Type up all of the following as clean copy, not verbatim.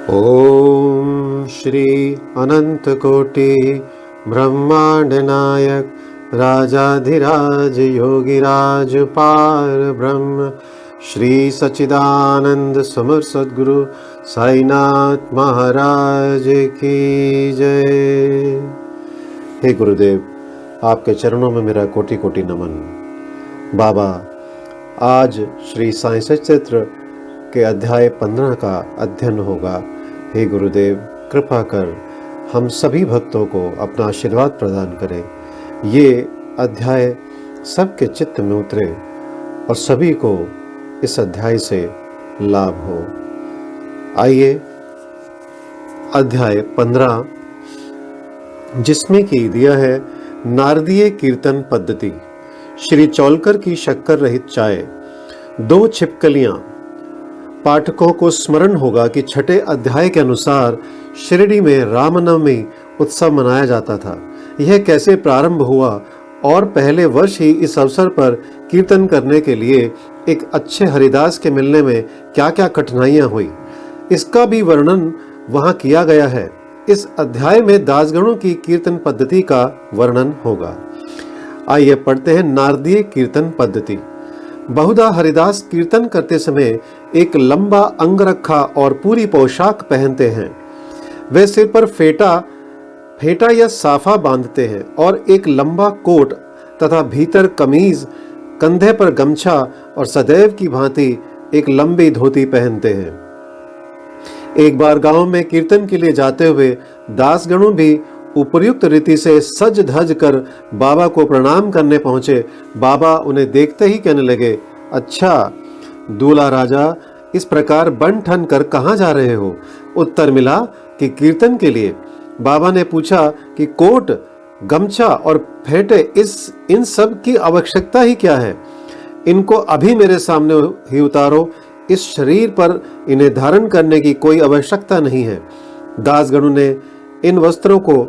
ओम श्री अनंत कोटि ब्रह्मांड नायक राजाधिराज योगिराज पार ब्रह्म श्री सच्चिदानंद समर सद्गुरु साईनाथ महाराज की जय। हे गुरुदेव, आपके चरणों में मेरा कोटि कोटि नमन। बाबा, आज श्री साई सच्चित्र के अध्याय 15 का अध्ययन होगा। हे गुरुदेव, कृपा कर हम सभी भक्तों को अपना आशीर्वाद प्रदान करें। ये अध्याय सबके चित्त में उतरे और सभी को इस अध्याय से लाभ हो। आइए अध्याय 15, जिसमें की दिया है नारदीय कीर्तन पद्धति। श्री चौलकर की शक्कर रहित चाय, 2 छिपकलियां। पाठकों को स्मरण होगा कि छठे अध्याय के अनुसार शिरडी में रामनवमी उत्सव मनाया जाता था। यह कैसे प्रारंभ हुआ और पहले वर्ष ही इस अवसर पर कीर्तन करने के लिए एक अच्छे हरिदास के मिलने में क्या क्या कठिनाइयां हुई, इसका भी वर्णन वहां किया गया है। इस अध्याय में दासगणों की कीर्तन पद्धति का वर्णन होगा। आइए पढ़ते हैं नारदीय कीर्तन पद्धति। बहुधा हरिदास कीर्तन करते समय एक लंबा अंगरखा और पूरी पोशाक पहनते हैं। वे सिर पर फेटा या साफा बांधते हैं और एक लंबा कोट तथा भीतर कमीज, कंधे पर गमछा और सदैव की भांति एक लंबी धोती पहनते हैं। एक बार गांव में कीर्तन के लिए जाते हुए दासगणों भी उपर्युक्त रीति से सज धज कर बाबा को प्रणाम करने पहुंचे। बाबा उन्हें देखते ही कहने लगे, अच्छा दूल्हा राजा, इस प्रकार बन ठन कर कहाँ जा रहे हो? उत्तर मिला कि कीर्तन के लिए। बाबा ने पूछा कि कोट, गमछा और फेटे, इन सब की आवश्यकता ही क्या है? इनको अभी मेरे सामने ही उतारो। इस शरीर पर इन्हें धारण करने की कोई आवश्यकता नहीं है। दासगणों ने इन वस्त्रों को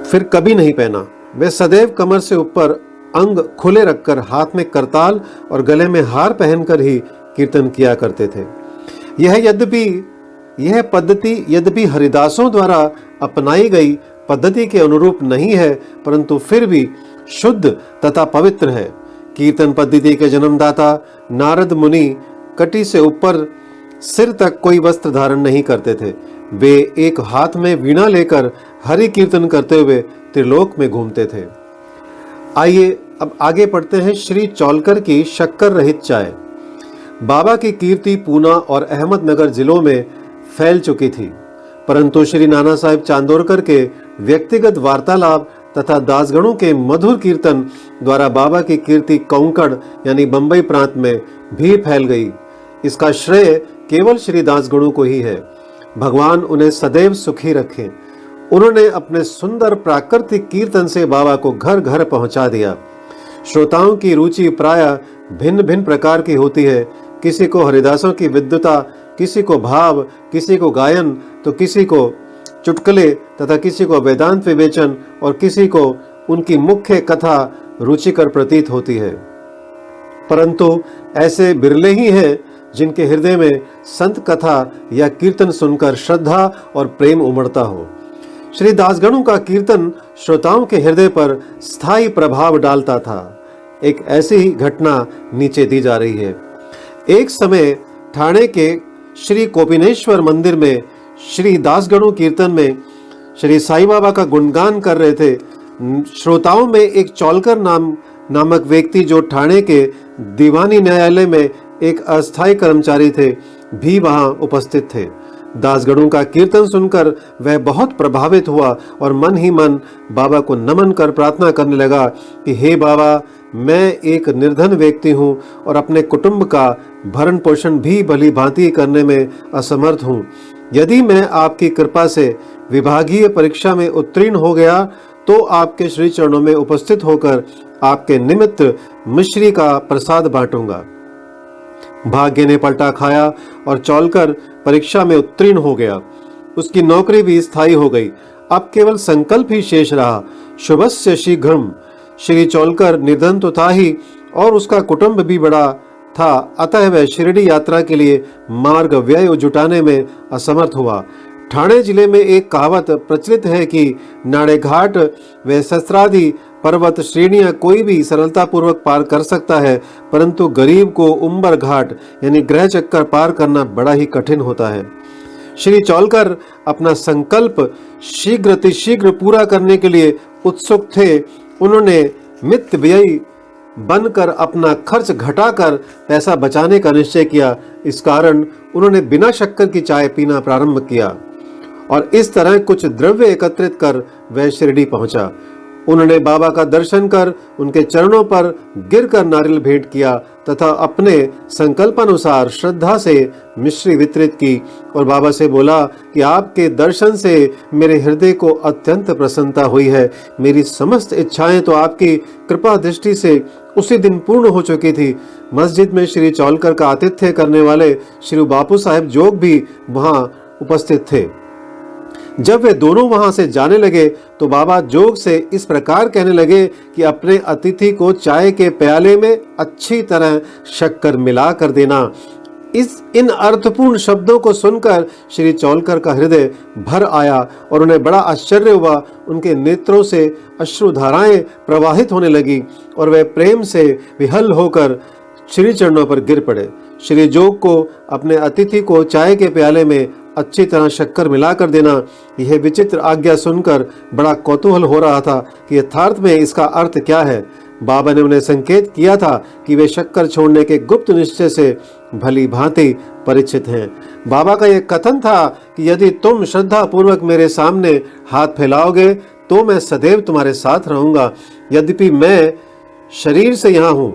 फिर कभी नहीं पहना। वे सदैव कमर से ऊपर अंग खुले रखकर हाथ में करताल और गले में हार पहनकर ही कीर्तन किया करते थे। यह पद्धति यद्यपि हरिदासों द्वारा अपनाई गई पद्धति के अनुरूप नहीं है, परंतु फिर भी शुद्ध तथा पवित्र है। कीर्तन पद्धति के जन्मदाता नारद मुनि कटी से ऊपर सिर तक कोई वस्त्र धारण नहीं करते थे। वे एक हाथ में वीणा लेकर हरि कीर्तन करते हुए त्रिलोक में घूमते थे। आइए अब आगे पढ़ते हैं श्री चौलकर की शक्कर रहित चाय। बाबा की कीर्ति पूना और अहमदनगर जिलों में फैल चुकी थी, परंतु श्री नाना साहेब चांदोरकर के व्यक्तिगत वार्तालाप तथा दासगणों के मधुर कीर्तन द्वारा बाबा की कीर्ति कोंकण यानी बंबई प्रांत में भी फैल गई। इसका श्रेय केवल श्री दासगणों को ही है। भगवान उन्हें सदैव सुखी रखें। उन्होंने अपने सुंदर प्राकृतिक कीर्तन से बाबा को घर घर पहुंचा दिया। श्रोताओं की रुचि प्रायः भिन्न भिन्न प्रकार की होती है। किसी को हरिदासों की विद्वता, किसी को भाव, किसी को गायन, तो किसी को चुटकुले तथा किसी को वेदांत विवेचन और किसी को उनकी मुख्य कथा रुचिकर प्रतीत होती है। परंतु ऐसे बिरले ही हैं जिनके हृदय में संत कथा या कीर्तन सुनकर श्रद्धा और प्रेम उमड़ता हो। श्री दासगणों का कीर्तन श्रोताओं के हृदय पर स्थायी प्रभाव डालता था। एक ऐसी ही घटना नीचे दी जा रही है। एक समय ठाणे के श्री कोपिनेश्वर मंदिर में श्री दासगणों कीर्तन में श्री साईं बाबा का गुणगान कर रहे थे। श्रोताओं में एक चौलकर नामक व्यक्ति, जो ठाणे के दीवानी न्यायालय में एक अस्थायी कर्मचारी थे, भी वहां उपस्थित थे। दासगणों का कीर्तन सुनकर वह बहुत प्रभावित हुआ और मन ही मन बाबा को नमन कर प्रार्थना करने लगा कि हे बाबा, मैं एक निर्धन व्यक्ति हूँ और अपने कुटुंब का भरण पोषण भी भली भांति करने में असमर्थ हूँ। यदि मैं आपकी कृपा से विभागीय परीक्षा में उत्तीर्ण हो गया तो आपके श्री चरणों में उपस्थित होकर आपके निमित्त मिश्री का प्रसाद बांटूंगा। भाग्य ने पलटा खाया और चौलकर परीक्षा में उत्तीर्ण हो गया। उसकी नौकरी भी स्थायी हो गई। अब केवल संकल्प ही शेष रहा। शुभस्य शीघ्रम। श्री चौलकर निर्धन तो था ही और उसका कुटुंब भी बड़ा था, अतः वह शिरडी यात्रा के लिए मार्ग व्यय जुटाने में असमर्थ हुआ। ठाणे जिले में एक कहावत प्रचलित है कि नाड़े घाट व सहस्त्रादि पर्वत श्रेणियां कोई भी सरलता पूर्वक पार कर सकता है, परंतु गरीब को उम्बर घाट यानी ग्रह चक्कर पार करना बड़ा ही कठिन होता है। श्री चौलकर अपना संकल्प शीघ्र पूरा करने के लिए उत्सुक थे। उन्होंने मित व्ययी बनकर अपना खर्च घटाकर पैसा बचाने का निश्चय किया। इस कारण उन्होंने बिना शक्कर की चाय पीना प्रारंभ किया और इस तरह कुछ द्रव्य एकत्रित कर वह शिरडी पहुंचा। उन्होंने बाबा का दर्शन कर उनके चरणों पर गिरकर नारियल भेंट किया तथा अपने संकल्पानुसार श्रद्धा से मिश्री वितरित की और बाबा से बोला कि आपके दर्शन से मेरे हृदय को अत्यंत प्रसन्नता हुई है। मेरी समस्त इच्छाएं तो आपकी कृपा दृष्टि से उसी दिन पूर्ण हो चुकी थी। मस्जिद में श्री चौलकर का आतिथ्य करने वाले श्री बापू साहेब जोग भी वहां उपस्थित थे। जब वे दोनों वहां से जाने लगे तो बाबा जोग से इस प्रकार कहने लगे कि अपने अतिथि को चाय के प्याले में अच्छी तरह शक्कर मिला कर देना। इन अर्थपूर्ण शब्दों को सुनकर श्री चौलकर का हृदय भर आया और उन्हें बड़ा आश्चर्य हुआ। उनके नेत्रों से अश्रुधाराएं प्रवाहित होने लगी और वे प्रेम से विहल होकर श्री चरणों पर गिर पड़े। श्री जोग को अपने अतिथि को चाय के प्याले में अच्छी तरह शक्कर मिलाकर देना, यह विचित्र आज्ञा सुनकर बड़ा कौतूहल हो रहा था कि यथार्थ में इसका अर्थ क्या है। बाबा ने उन्हें संकेत किया था कि वे शक्कर छोड़ने के गुप्त निश्चय से भली भांति परिचित हैं। बाबा का यह कथन था कि यदि तुम श्रद्धा पूर्वक मेरे सामने हाथ फैलाओगे तो मैं सदैव तुम्हारे साथ रहूंगा। यद्यपि मैं शरीर से यहाँ हूँ,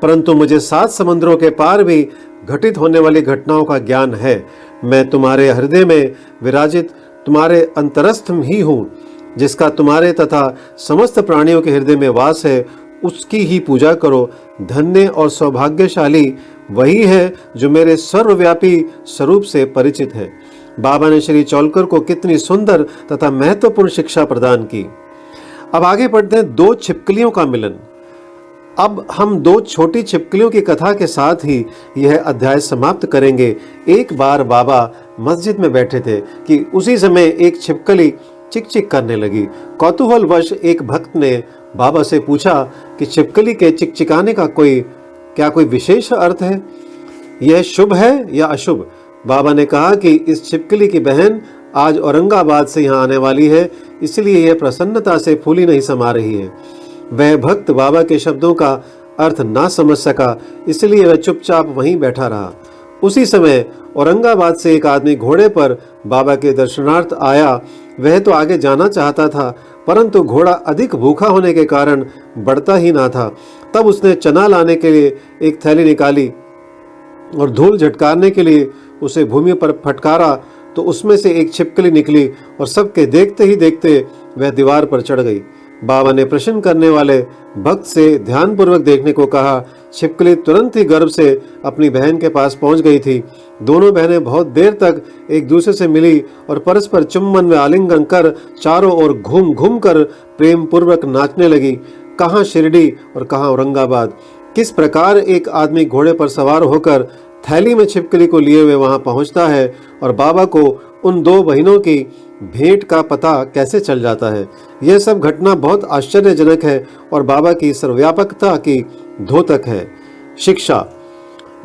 परंतु मुझे 7 समुद्रों के पार भी घटित होने वाली घटनाओं का ज्ञान है। मैं तुम्हारे हृदय में विराजित तुम्हारे अंतरस्थ ही हूँ, जिसका तुम्हारे तथा समस्त प्राणियों के हृदय में वास है, उसकी ही पूजा करो। धन्य और सौभाग्यशाली वही है जो मेरे सर्वव्यापी स्वरूप से परिचित है। बाबा ने श्री चौलकर को कितनी सुंदर तथा महत्वपूर्ण शिक्षा प्रदान की। अब आगे बढ़ते हैं 2 छिपकलियों का मिलन। अब हम 2 छोटी छिपकलियों की कथा के साथ ही यह अध्याय समाप्त करेंगे। एक बार बाबा मस्जिद में बैठे थे कि उसी समय एक छिपकली चिक चिक करने लगी। कौतूहलवश एक भक्त ने बाबा से पूछा कि छिपकली के चिकचिकाने का क्या कोई विशेष अर्थ है? यह शुभ है या अशुभ? बाबा ने कहा कि इस छिपकली की बहन आज औरंगाबाद से यहाँ आने वाली है, इसलिए यह प्रसन्नता से फूली नहीं समा रही है। वह भक्त बाबा के शब्दों का अर्थ ना समझ सका, इसलिए वह चुपचाप वहीं बैठा रहा। उसी समय औरंगाबाद से एक आदमी घोड़े पर बाबा के दर्शनार्थ आया। वह तो आगे जाना चाहता था, परंतु घोड़ा अधिक भूखा होने के कारण बढ़ता ही ना था। तब उसने चना लाने के लिए एक थैली निकाली और धूल झटकारने के लिए उसे भूमि पर फटकारा तो उसमें से एक छिपकली निकली और सबके देखते ही देखते वह दीवार पर चढ़ गई। बाबा ने प्रश्न करने वाले भक्त से ध्यानपूर्वक देखने को कहा। छिपकली तुरंत ही गर्भ से अपनी बहन के पास पहुंच गई थी। दोनों बहनें बहुत देर तक एक दूसरे से मिली और परस्पर चुम्बन व आलिंगन कर चारों ओर घूम घूम कर प्रेम पूर्वक नाचने लगी। कहाँ शिरडी और कहाँ औरंगाबाद। किस प्रकार एक आदमी घोड़े पर सवार होकर थैली में छिपकली को लिए हुए वहां पहुंचता है और बाबा को उन 2 बहनों की भेंट का पता कैसे चल जाता है। यह सब घटना बहुत आश्चर्यजनक है और बाबा की सर्वव्यापकता की द्योतक है। शिक्षा: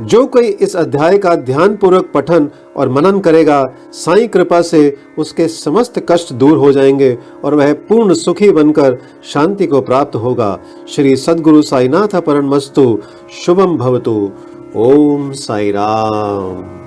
जो कोई इस अध्याय का ध्यानपूर्वक पठन और मनन करेगा, साईं कृपा से उसके समस्त कष्ट दूर हो जाएंगे और वह पूर्ण सुखी बनकर शांति को प्राप्त होगा। श्री सद्गुरु साईनाथ परमस्तु। शुभम भवतु। ओम साई राम।